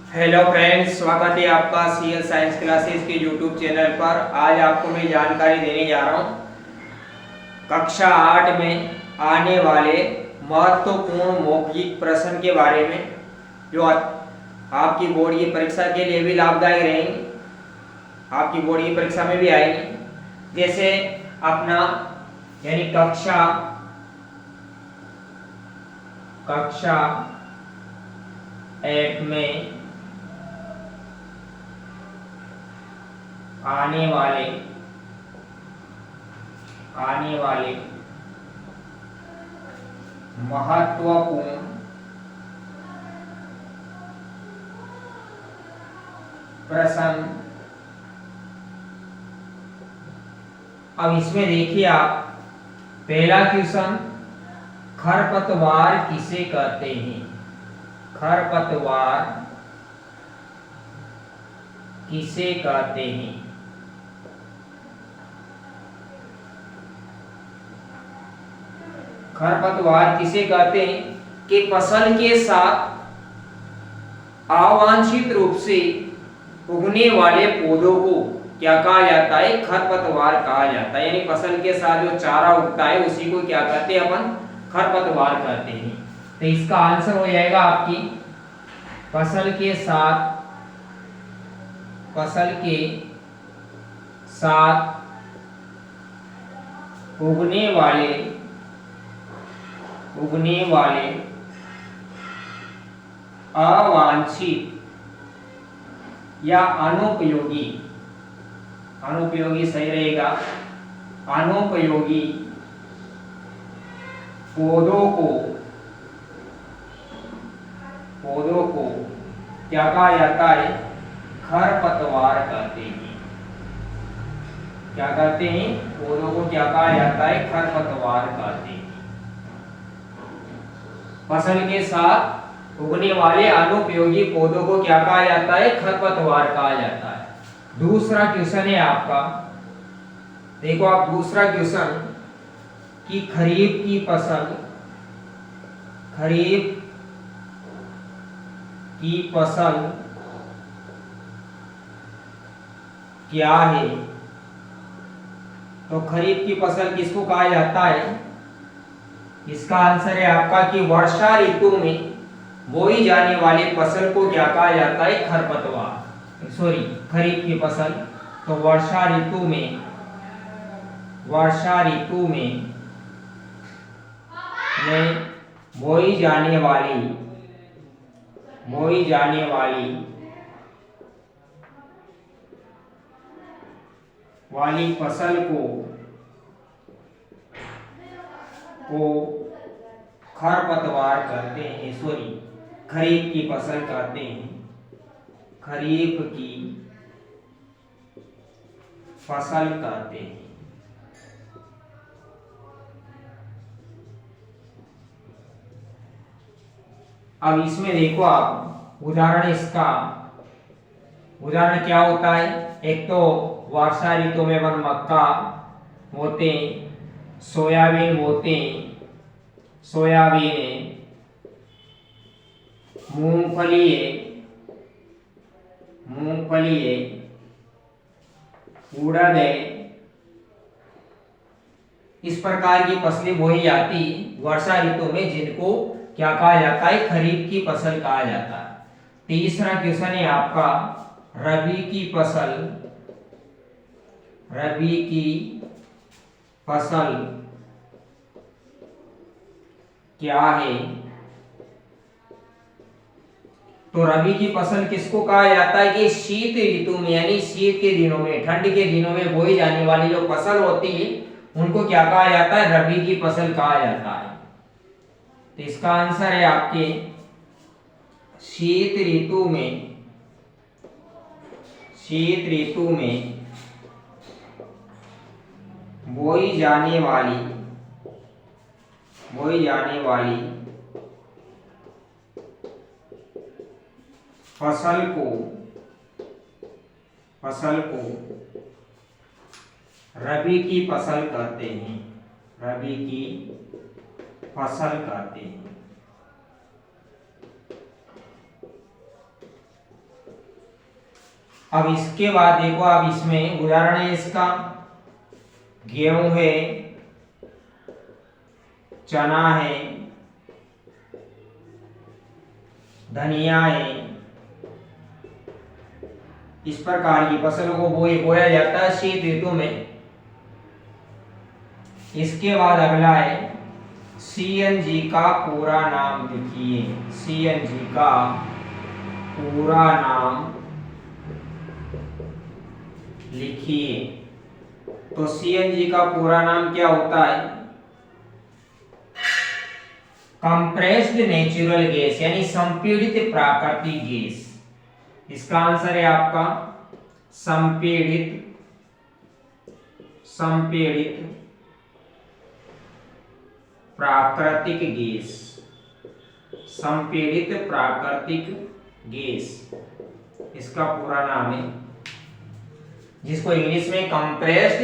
Hello friends, स्वागत है आपका सीएल साइंस क्लासेस के यूट्यूब चैनल पर। आज आपको मैं जानकारी देने जा रहा हूँ कक्षा 8 में आने वाले महत्वपूर्ण मौखिक प्रश्न के बारे में, जो आपकी बोर्ड की परीक्षा के लिए भी लाभदायक रहेंगे, आपकी बोर्ड की परीक्षा में भी आएंगे। जैसे अपना यानी कक्षा 8 में आने वाले महत्वपूर्ण प्रश्न। अब इसमें देखिए आप, पहला क्वेश्चन, खरपतवार किसे कहते हैं? खरपतवार किसे कहते हैं? खरपतवार किसे कहते हैं कि फसल के साथ अवांछित रूप से उगने वाले पौधों को क्या कहा जाता है? खरपतवार कहा जाता है। यानी फसल के साथ जो चारा उगता है उसी को क्या कहते हैं? अपन खरपतवार कहते हैं। तो इसका आंसर हो जाएगा आपकी फसल के साथ उगने वाले अवांछित या अनुपयोगी सही रहेगा, अनुपयोगी पौधों को क्या कहा जाता है? खरपतवार कहते हैं। क्या कहते हैं? पौधों को क्या कहा जाता है? खरपतवार कहते हैं। फसल के साथ उगने वाले अनुपयोगी पौधों को क्या कहा जाता है? खरपतवार कहा जाता है। दूसरा क्वेश्चन है आपका, देखो आप दूसरा क्वेश्चन कि खरीफ की फसल क्या है? तो खरीफ की फसल किसको कहा जाता है? इसका आंसर है आपका कि वर्षा ऋतु में बोई जाने वाली फसल को क्या कहा जाता है? खरपतवार। सॉरी, खरीफ की फसल। तो वर्षा ऋतु में बोई जाने वाली फसल को खरपतवार कहते हैं। सॉरी, खरीफ की फसल कहते हैं। खरीफ की फसल कहते हैं। अब इसमें देखो आप उदाहरण, इसका उदाहरण क्या होता है? एक तो वर्षा ऋतु में अपन मक्का बोते, सोयाबीन बोते, सोयाबीन है, मूंगफली है, उड़द है। इस प्रकार की फसलें बोई जाती वर्षा ऋतु में, जिनको क्या कहा जाता है? खरीफ की फसल कहा जाता है। तीसरा क्वेश्चन है आपका, रबी की फसल क्या है? तो रबी की फसल किसको कहा जाता है कि शीत ऋतु में, यानी शीत के दिनों में, ठंड के दिनों में बोई जाने वाली जो फसल होती है उनको क्या कहा जाता है? रबी की फसल कहा जाता है। तो इसका आंसर है आपके शीत ऋतु में बोई जाने वाली फसल को रबी की फसल कहते हैं। रबी की फसल कहते हैं। अब इसके बाद देखो, अब इसमें उदाहरण है इसका, गेहूं है, चना है, धनिया है, इस प्रकार की फसलों को बोया जाता है शीत ऋतु में। इसके बाद अगला है सीएनजी का पूरा नाम लिखिए। सीएनजी का पूरा नाम लिखिए। तो सीएनजी का पूरा नाम क्या होता है? कंप्रेस्ड नेचुरल गैस, यानी संपीड़ित प्राकृतिक गैस। इसका आंसर है आपका संपीड़ित प्राकृतिक गैस। संपीड़ित प्राकृतिक गैस इसका पूरा नाम है, जिसको इंग्लिश में कंप्रेस्ड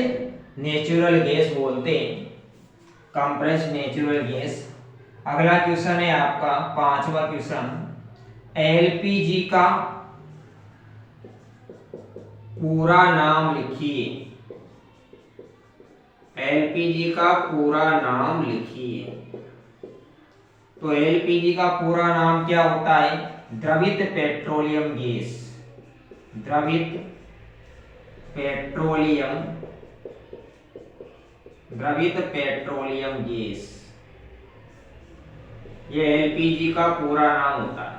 नेचुरल गैस बोलते हैं। Compressed natural gas. अगला क्वेश्चन है आपका 5वां क्वेश्चन, एलपीजी का पूरा नाम लिखिए। एलपीजी का पूरा नाम लिखिए। तो एलपीजी का पूरा नाम क्या होता है? द्रवित पेट्रोलियम गैस। द्रवित पेट्रोलियम गैस, ये एलपीजी का पूरा नाम होता है।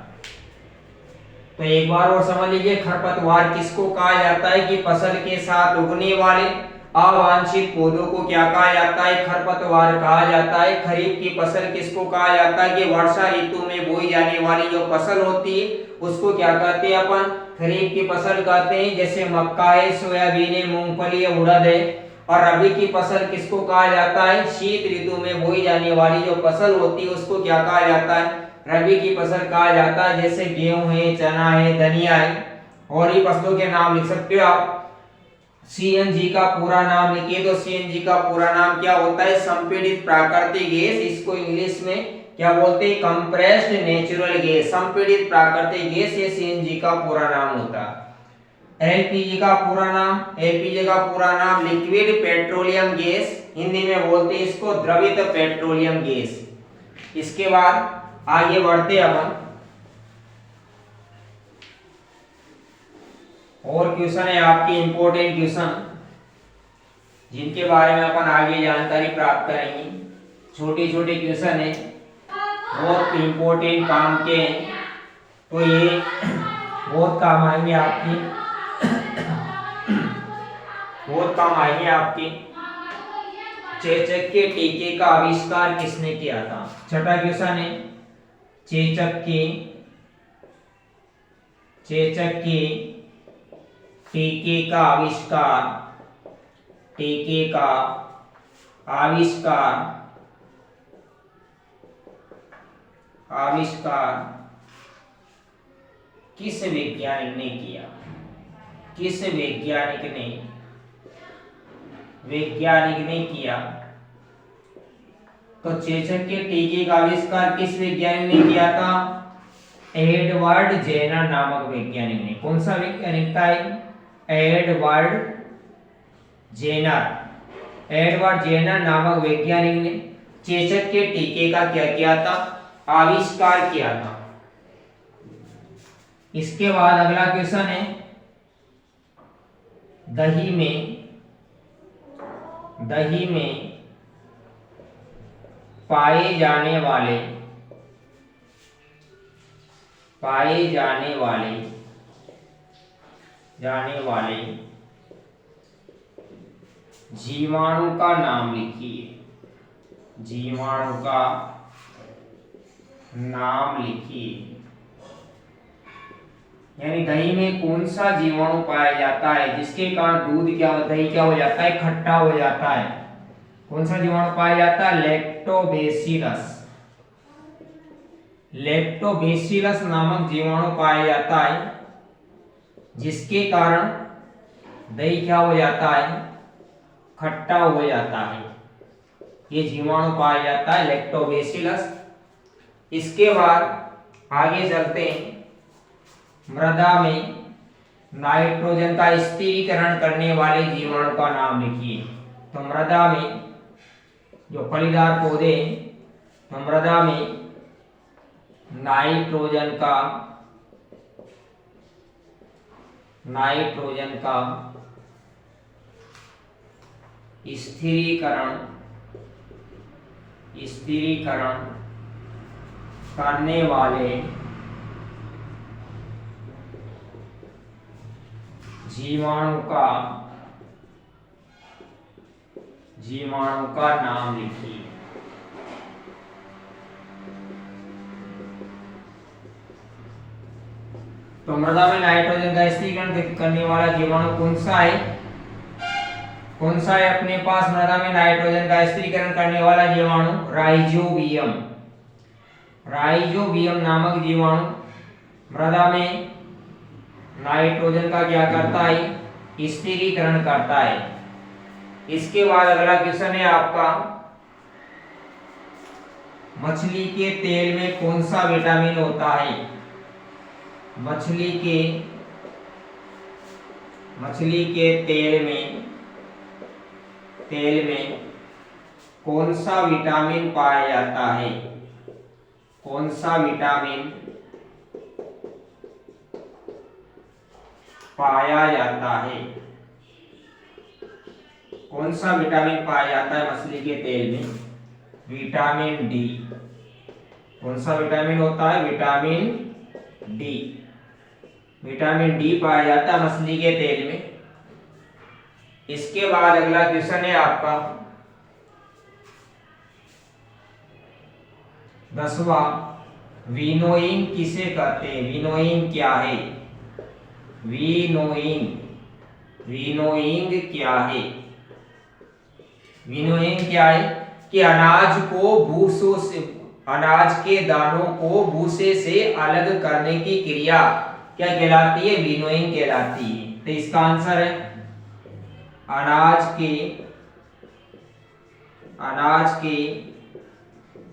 तो एक बार और समझ लीजिए, खरपतवार किसको कहा जाता है कि फसल के साथ उगने वाले अवांछित पौधों को क्या कहा जाता है? खरपतवार कहा जाता है। खरीफ की फसल किसको कहा जाता है कि वर्षा ऋतु में बोई जाने वाली जो फसल होती है उसको क्या कहते हैं? अपन खरीफ की फसल कहते हैं। जैसे मक्का है, सोयाबीन है, मूंगफली है, उड़द है। और रबी की फसल किसको कहा जाता है? शीत ऋतु में बोई जाने वाली जो फसल होती है उसको क्या कहा जाता है? रबी की फसल कहा जाता है। जैसे गेहूं है, चना है, धनिया है, और ही फसलों के नाम लिख सकते हो आप। सीएनजी का पूरा नाम लिखिए। तो सीएनजी का पूरा नाम क्या होता है? संपीड़ित प्राकृतिक गैस। इसको इंग्लिश में क्या बोलते हैं? Compressed natural gas. संपीड़ित प्राकृतिक गैस, ये सीएनजी का पूरा नाम होता है। एलपीजी का पूरा नाम, एलपीजी का पूरा नाम लिक्विड पेट्रोलियम गैस, हिंदी में बोलते हैं इसको द्रवित पेट्रोलियम गैस। इसके बाद आगे बढ़ते अपन, और क्वेश्चन है आपके इंपॉर्टेंट क्वेश्चन, जिनके बारे में अपन आगे जानकारी प्राप्त करेंगे। छोटे छोटे क्वेश्चन है, बहुत इंपॉर्टेंट काम के हैं, तो ये बहुत काम आएंगे आपकी, बहुत काम आएंगे आपके। चेचक के टीके का आविष्कार किसने किया था? छठा क्वेश्चन है, चेचक के टीके का आविष्कार किस वैज्ञानिक ने किया? किस वैज्ञानिक ने किया? तो चेचक के टीके का आविष्कार किस वैज्ञानिक ने किया था? एडवर्ड जेनर नामक वैज्ञानिक ने। कौन सा वैज्ञानिक था? एडवर्ड जेनर नामक वैज्ञानिक ने चेचक के टीके का क्या किया था? आविष्कार किया था। इसके बाद अगला क्वेश्चन है, दही में पाए जाने वाले जीवाणु का नाम लिखिए। जीवाणु का नाम लिखिए। यानी दही में कौन सा जीवाणु पाया जाता है जिसके कारण दही क्या हो जाता है? खट्टा हो जाता है। कौन सा जीवाणु पाया जाता है? लैक्टोबैसिलस नामक जीवाणु पाया जाता है, जिसके कारण दही क्या हो जाता है? खट्टा हो जाता है। ये जीवाणु पाया जाता है लैक्टोबैसिलस। इसके बाद आगे चलते हैं, मृदा में नाइट्रोजन का स्थिरीकरण करने वाले जीवाणु का नाम लिखिए। तो मृदा में जो फलीदार पौधे, तो मृदा में नाइट्रोजन का स्थिरीकरण करने वाले जीवाणु का नाम लिखिए। तो मृदा में नाइट्रोजन का स्थिरीकरण करने वाला जीवाणु कौन सा है? अपने पास मृदा में नाइट्रोजन का स्थिरीकरण करने वाला जीवाणु राइजोबियम नामक जीवाणु मृदा में नाइट्रोजन का क्या करता है? स्थिरीकरण करता है। इसके बाद अगला क्वेश्चन है आपका, मछली के तेल में कौन सा विटामिन होता है? मछली के तेल में कौन सा विटामिन पाया जाता है? कौन सा विटामिन पाया जाता है? कौन सा विटामिन पाया जाता है मछली के तेल में? Vitamin D. कौन सा विटामिन होता है? Vitamin D. विटामिन डी पाया जाता है मछली के तेल में। इसके बाद अगला क्वेश्चन है आपका 10वां, विनोइंग किसे कहते हैं? विनोइंग क्या है? विनोइंग क्या है? विनोइंग क्या है? कि अनाज के दानों को भूसे से अलग करने की क्रिया क्या कहलाती है? विनोइंग कहलाती है। तो इसका आंसर है अनाज के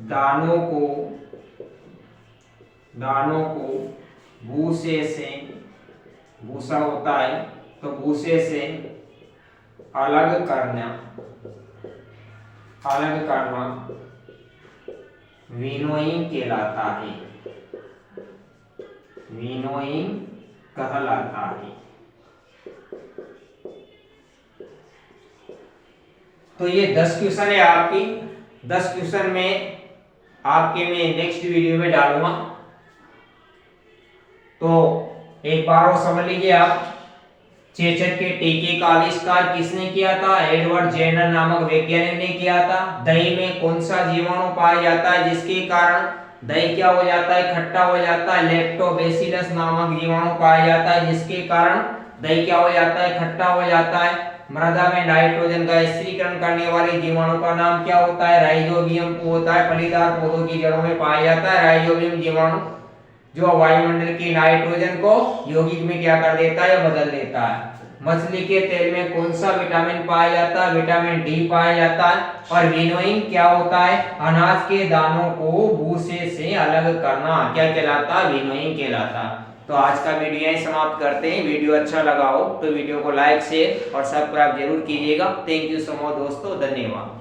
दानों को भूसे से, भूसा होता है तो भूसे से अलग करना विनोइंग कहलाता है। विनोइंग कहलाता है। तो ये 10 क्वेश्चन है आपकी। 10 क्वेश्चन में आपके मैं नेक्स्ट वीडियो में डालूंगा। तो एक बार और समझ लीजिए आप, चेचक के टीके का आविष्कार किसने किया था? एडवर्ड जेनर नामक वैज्ञानिक ने किया था। दही में कौन सा जीवाणु पाया जाता है जिसके कारण दही क्या हो जाता है? खट्टा हो जाता है। लैक्टोबैसिलस नामक जीवाणु पाया जाता है जिसके कारण दही क्या हो जाता है? खट्टा हो जाता है। मृदा में नाइट्रोजन का स्थिरीकरण करने वाले जीवाणु का नाम क्या होता है? राइजोबियम होता है। फलीदार पौधों की जड़ों में पाया जाता है राइजोबियम जीवाणु, जो वायुमंडल की नाइट्रोजन को यौगिक में क्या कर देता है? बदल देता है। मछली के तेल में कौन सा विटामिन पाया जाता है? विटामिन डी पाया जाता है। और विनोइंग क्या होता है? अनाज के दानों को भूसे से अलग करना क्या कहलाता है? विनोइंग कहलाता है। तो आज का वीडियो यहीं समाप्त करते हैं। वीडियो अच्छा लगा हो तो वीडियो को लाइक, शेयर और सब्सक्राइब जरूर कीजिएगा। थैंक यू सो मच दोस्तों, धन्यवाद।